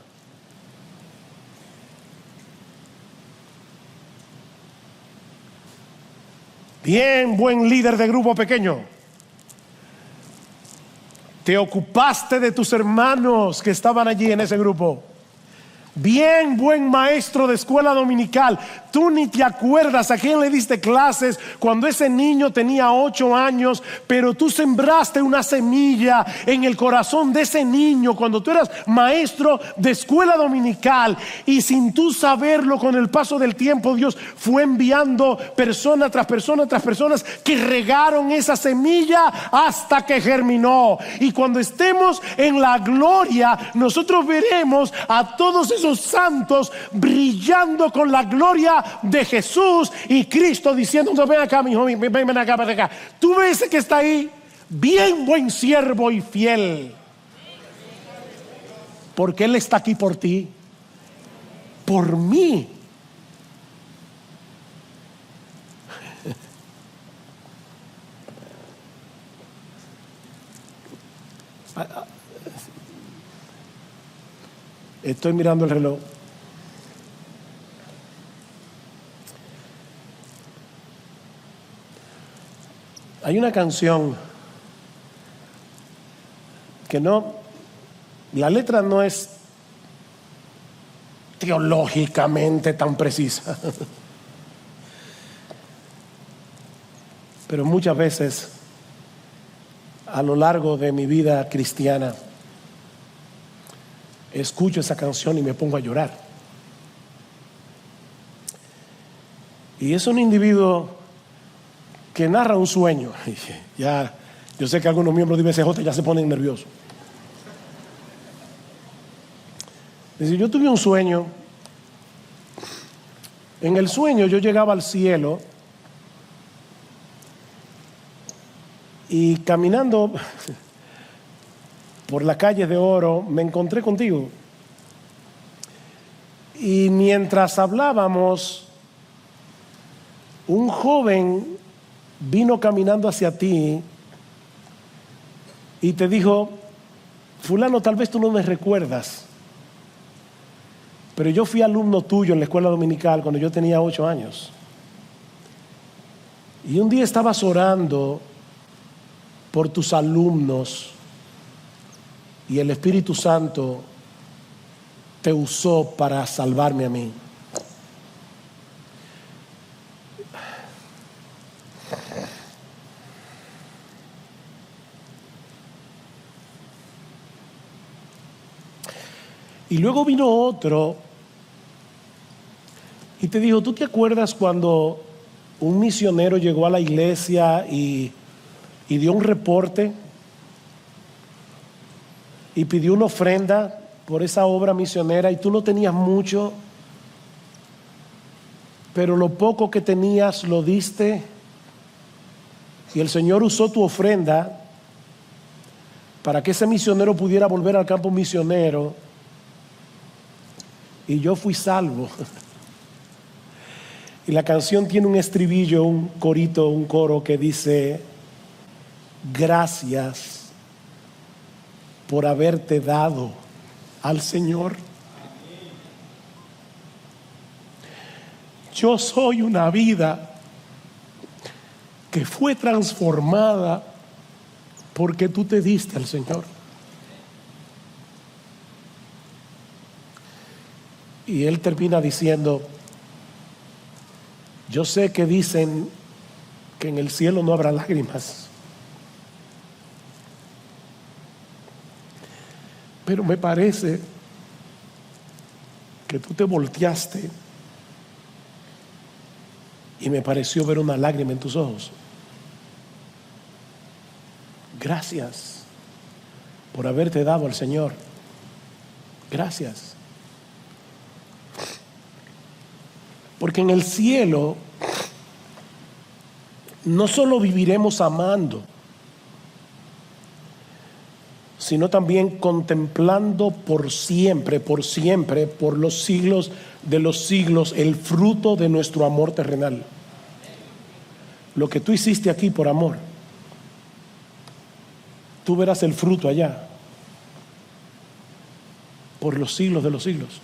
Bien, buen líder de grupo pequeño. Te ocupaste de tus hermanos que estaban allí en ese grupo. Bien, buen maestro de escuela dominical. Tú ni te acuerdas a quién le diste clases cuando ese niño tenía 8 años, pero tú sembraste una semilla en el corazón de ese niño cuando tú eras maestro de escuela dominical, y sin tú saberlo, con el paso del tiempo, Dios fue enviando persona tras persona tras personas que regaron esa semilla hasta que germinó. Y cuando estemos en la gloria, nosotros veremos a todos esos esos santos brillando con la gloria de Jesús y Cristo diciendo: no, ven acá, mi hijo, ven acá, ven acá. Tú ves ese que está ahí, bien buen siervo y fiel, porque Él está aquí por ti, por mí. Estoy mirando el reloj. Hay una canción que no, la letra no es teológicamente tan precisa, pero muchas veces a lo largo de mi vida cristiana escucho esa canción y me pongo a llorar. Y es un individuo que narra un sueño. Ya, yo sé que algunos miembros de IBCJ ya se ponen nerviosos. Dice: yo tuve un sueño. En el sueño yo llegaba al cielo y caminando por la calle de oro me encontré contigo. Y mientras hablábamos, un joven vino caminando hacia ti y te dijo: fulano, tal vez tú no me recuerdas, pero yo fui alumno tuyo en la escuela dominical cuando yo tenía 8 años. Y un día estabas orando por tus alumnos y el Espíritu Santo te usó para salvarme a mí. Y luego vino otro y te dijo: ¿tú te acuerdas cuando un misionero llegó a la iglesia y dio un reporte y pidió una ofrenda por esa obra misionera, y tú no tenías mucho, pero lo poco que tenías lo diste, y el Señor usó tu ofrenda para que ese misionero pudiera volver al campo misionero, y yo fui salvo? Y la canción tiene un estribillo, un corito, un coro que dice: gracias por haberte dado al Señor. Yo soy una vida que fue transformada porque tú te diste al Señor. Y él termina diciendo: yo sé que dicen que en el cielo no habrá lágrimas, pero me parece que tú te volteaste y me pareció ver una lágrima en tus ojos. Gracias por haberte dado al Señor. Gracias. Porque en el cielo no solo viviremos amando, sino también contemplando por siempre, por los siglos de los siglos, el fruto de nuestro amor terrenal. Lo que tú hiciste aquí por amor, tú verás el fruto allá, por los siglos de los siglos.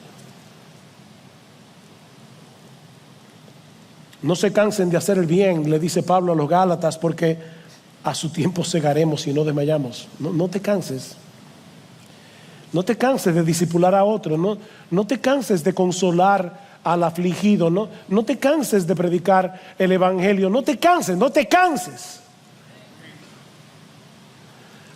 No se cansen de hacer el bien, le dice Pablo a los Gálatas, porque a su tiempo segaremos y no desmayamos. No te canses. No te canses de discipular a otro. No te canses de consolar al afligido. No te canses de predicar el evangelio. No te canses.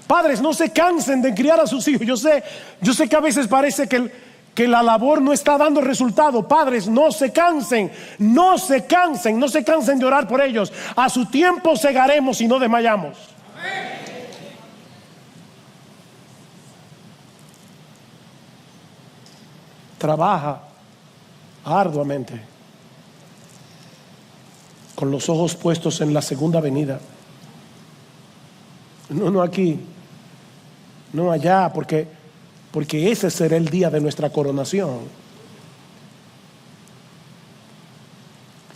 Padres, no se cansen de criar a sus hijos. Yo sé que a veces parece que la labor no está dando resultado. Padres, no se cansen de orar por ellos. A su tiempo segaremos y no desmayamos. trabaja arduamente, con los ojos puestos en la segunda venida. No aquí, no allá, porque ese será el día de nuestra coronación.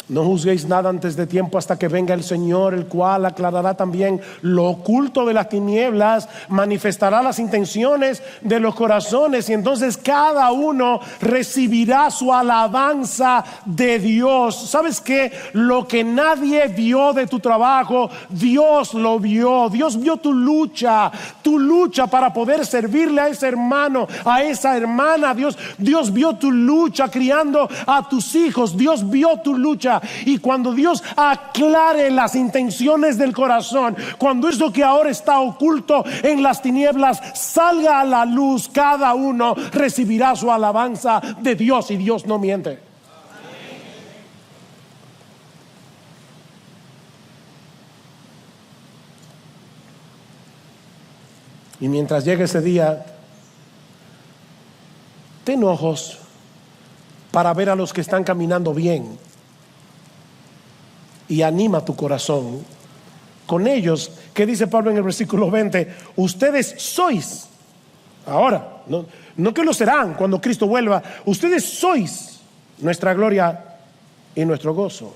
No juzguéis nada antes de tiempo hasta que venga el Señor, el cual aclarará también lo oculto de las tinieblas, manifestará las intenciones de los corazones, y entonces cada uno recibirá su alabanza de Dios. ¿Sabes qué? Lo que nadie vio de tu trabajo, Dios lo vio. Dios vio tu lucha para poder servirle a ese hermano, a esa hermana. Dios vio tu lucha criando a tus hijos. Dios vio tu lucha. Y cuando Dios aclare las intenciones del corazón, cuando eso que ahora está oculto en las tinieblas salga a la luz, cada uno recibirá su alabanza de Dios, y Dios no miente. Y mientras llegue ese día, ten ojos para ver a los que están caminando bien, y anima tu corazón con ellos. ¿Qué dice Pablo en el versículo 20? Ustedes sois, ahora, no que lo serán cuando Cristo vuelva, ustedes sois nuestra gloria y nuestro gozo.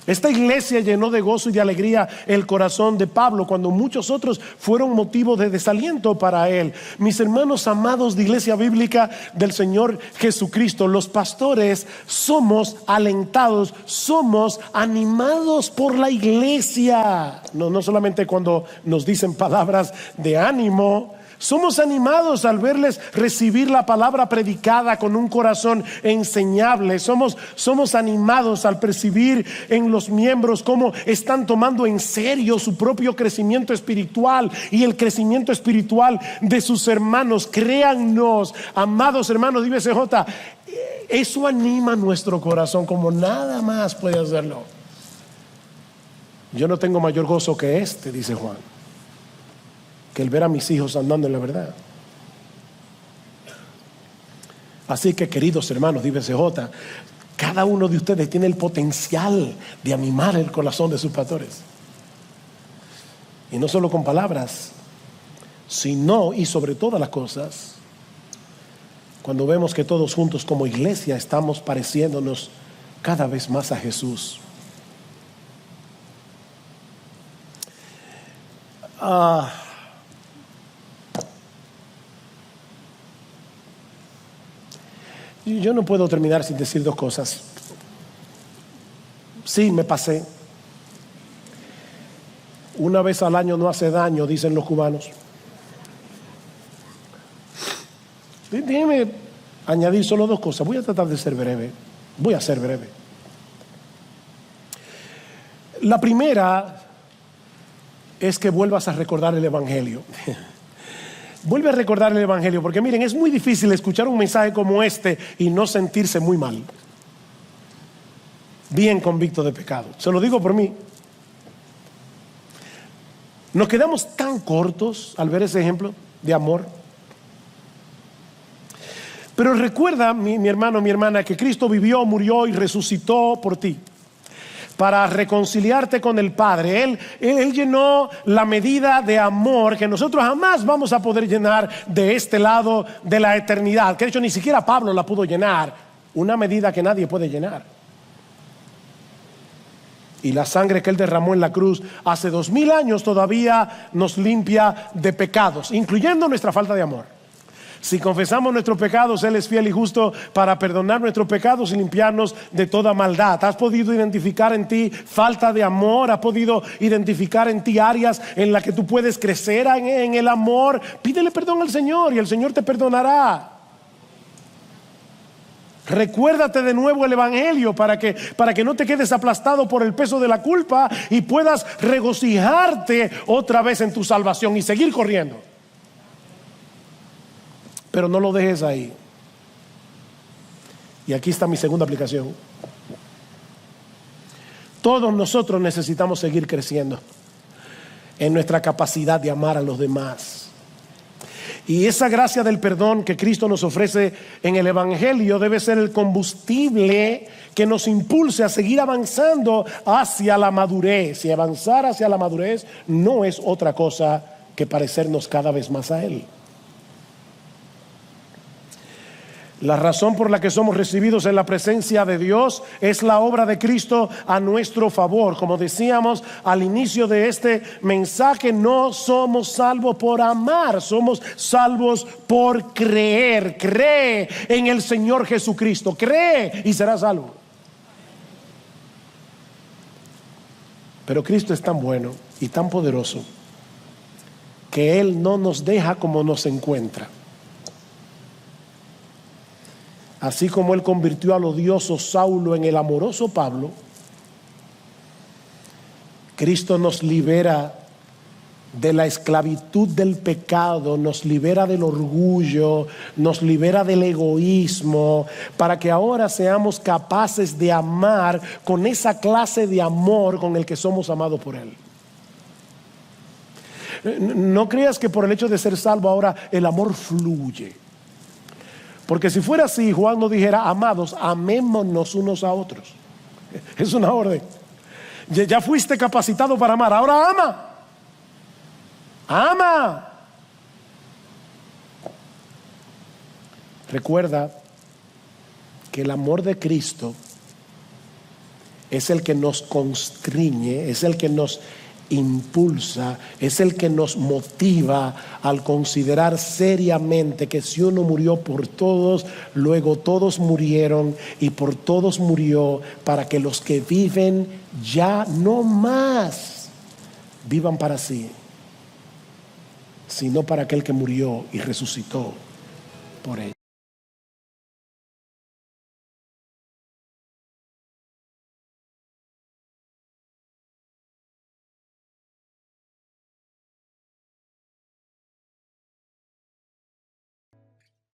Esta iglesia llenó de gozo y de alegría el corazón de Pablo, cuando muchos otros fueron motivo de desaliento para él. Mis hermanos amados de Iglesia Bíblica del Señor Jesucristo, los pastores somos alentados, somos animados por la iglesia. No solamente cuando nos dicen palabras de ánimo. Somos animados al verles recibir la palabra predicada con un corazón enseñable. Somos animados al percibir en los miembros cómo están tomando en serio su propio crecimiento espiritual y el crecimiento espiritual de sus hermanos. Créannos, amados hermanos de IBCJ, eso anima nuestro corazón como nada más puede hacerlo. Yo no tengo mayor gozo que este, dice Juan, que el ver a mis hijos andando en la verdad. Así que, queridos hermanos de IBCJ, cada uno de ustedes tiene el potencial de animar el corazón de sus pastores, y no solo con palabras, sino y sobre todas las cosas, cuando vemos que todos juntos como iglesia estamos pareciéndonos cada vez más a Jesús. Yo no puedo terminar sin decir dos cosas. Sí, me pasé. Una vez al año no hace daño, dicen los cubanos. Déjeme añadir solo dos cosas. Voy a tratar de ser breve. Voy a ser breve. La primera es que vuelvas a recordar el Evangelio. Vuelve a recordar el Evangelio, porque miren, es muy difícil escuchar un mensaje como este y no sentirse muy mal, bien convicto de pecado. Se lo digo por mí. Nos quedamos tan cortos al ver ese ejemplo de amor. Pero recuerda, mi hermano, mi hermana, que Cristo vivió, murió y resucitó por ti, para reconciliarte con el Padre. Él llenó la medida de amor que nosotros jamás vamos a poder llenar de este lado de la eternidad, que de hecho ni siquiera Pablo la pudo llenar, una medida que nadie puede llenar. Y la sangre que Él derramó en la cruz hace 2000 años todavía nos limpia de pecados, incluyendo nuestra falta de amor. Si confesamos nuestros pecados, Él es fiel y justo para perdonar nuestros pecados y limpiarnos de toda maldad. ¿Has podido identificar en ti falta de amor? ¿Has podido identificar en ti áreas en las que tú puedes crecer en el amor? Pídele perdón al Señor y el Señor te perdonará. Recuérdate de nuevo el Evangelio para que no te quedes aplastado por el peso de la culpa y puedas regocijarte otra vez en tu salvación y seguir corriendo. Pero no lo dejes ahí. Y aquí está mi segunda aplicación. Todos nosotros necesitamos seguir creciendo en nuestra capacidad de amar a los demás. Y esa gracia del perdón que Cristo nos ofrece en el Evangelio debe ser el combustible que nos impulse a seguir avanzando hacia la madurez. Y avanzar hacia la madurez no es otra cosa que parecernos cada vez más a Él. La razón por la que somos recibidos en la presencia de Dios es la obra de Cristo a nuestro favor. Como decíamos al inicio de este mensaje, no somos salvos por amar, somos salvos por creer. Cree en el Señor Jesucristo, cree y serás salvo. Pero Cristo es tan bueno y tan poderoso que Él no nos deja como nos encuentra. Así como Él convirtió al odioso Saulo en el amoroso Pablo, Cristo nos libera de la esclavitud del pecado, nos libera del orgullo, nos libera del egoísmo, para que ahora seamos capaces de amar con esa clase de amor con el que somos amados por Él. No creas que por el hecho de ser salvo ahora el amor fluye. Porque si fuera así, Juan no dijera: amados, amémonos unos a otros. Es una orden. Ya fuiste capacitado para amar, ahora ama. Ama. Recuerda que el amor de Cristo es el que nos constriñe, es el que nos impulsa, es el que nos motiva al considerar seriamente que si uno murió por todos, luego todos murieron y por todos murió, para que los que viven ya no más vivan para sí, sino para aquel que murió y resucitó por ellos.